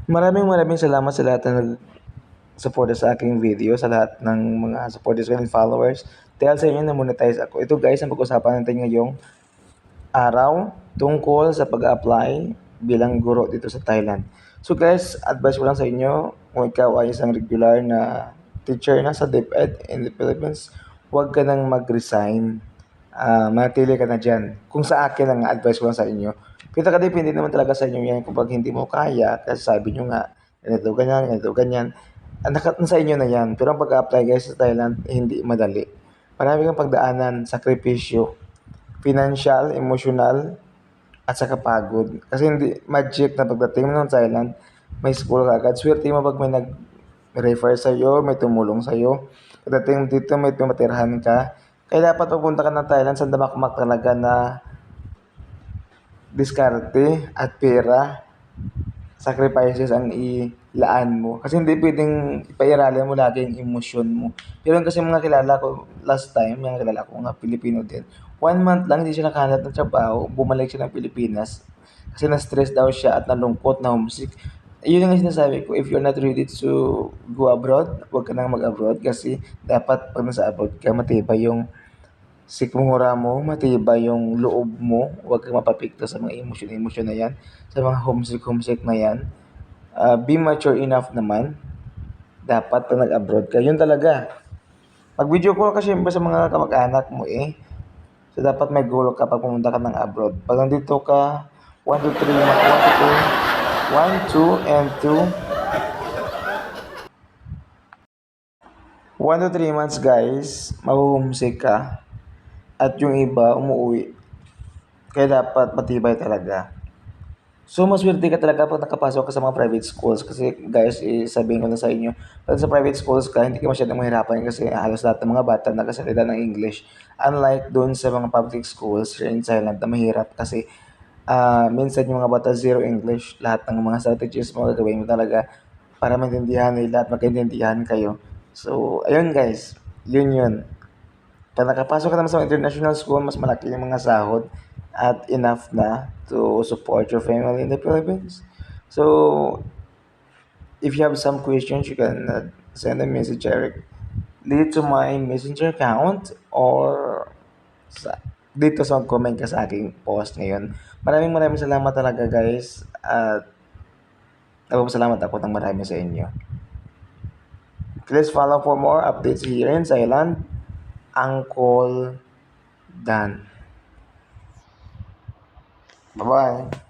Maraming salamat sa lahat na nag-suporta sa aking video, sa lahat ng mga supporters ko and followers. Dahil sa inyo na-monetize ako. Ito guys, ang pag-usapan natin ngayong araw tungkol sa pag-apply bilang guro dito sa Thailand. So guys, advice ko lang sa inyo, kung ikaw ay isang regular na teacher na sa DepEd in the Philippines, huwag ka nang mag-resign. Manatili ka na dyan. Kung sa akin ang advice ko lang sa inyo, kita ka depende naman talaga sa inyo yan. Kapag hindi mo kaya, kasi sabi nyo nga, ganito, ganyan, nasa inyo na yan. Pero ang pag-apply guys sa Thailand, hindi madali. Marami kang pagdaanan, sakripisyo, financial, emotional, at saka pagod. Kasi hindi magic na pagdating mo ng Thailand, may school ka agad. Swerte mo pag may nag-refer sa'yo, may tumulong sa'yo. Pagdating mo dito, may tumatirahan ka. Kaya dapat pupunta ka ng Thailand sa damakmak talaga na diskarte at pera, sacrifices ang ilaan mo. Kasi hindi pwedeng ipairalin mo lagi yung emosyon mo. Pero kasi mga kilala ko, last time, mga kilala ko nga Pilipino din, 1 month lang hindi siya nakahanap ng trabaho, bumalik siya ng Pilipinas. Kasi na-stress daw siya at nalungkot, na homesick. Yun ang sinasabi ko, if you're not ready to go abroad, huwag ka nang mag-abroad kasi dapat pag nasa abroad ka, matibay yung sikmura mo, matibay yung loob mo, huwag kang mapapikto sa mga emosyon-emosyon na yan, sa mga homesick na yan. Be mature enough naman, dapat pag nag-abroad ka, yun talaga. Mag-video call ka syempre sa mga kamag-anak mo eh. So, dapat may goal ka pag pumunta ka ng abroad. Pag nandito ka, 1 to 3, 1 to 2, 1, 2, and 2. 1 to 3 months guys, mahuhumsik ka. At yung iba, umuwi. Kaya dapat matibay talaga. So, maswerte ka talaga pag nakapasok ka sa mga private schools. Kasi guys, sabihin ko na sa inyo, pag sa private schools ka, hindi ka masyadong mahirapan kasi halos lahat ng mga bata nakasalita ng English. Unlike doon sa mga public schools here in Thailand na mahirap kasi minsan yung mga bata zero English, lahat ng mga strategies mo gagawin mo talaga para maintindihan nila at magkaintindihan kayo. So, ayun guys, yun. Pag nakapasok ka naman sa international school, mas malaki yung mga sahod at enough na to support your family in the Philippines. So, if you have some questions, you can send a message direct dito to my messenger account or sa, dito sa comment ka sa aking post ngayon. Maraming salamat talaga guys at nagpapasalamat ako ng marami sa inyo. Please follow for more updates here in Thailand. Uncle Dan. Bye-bye.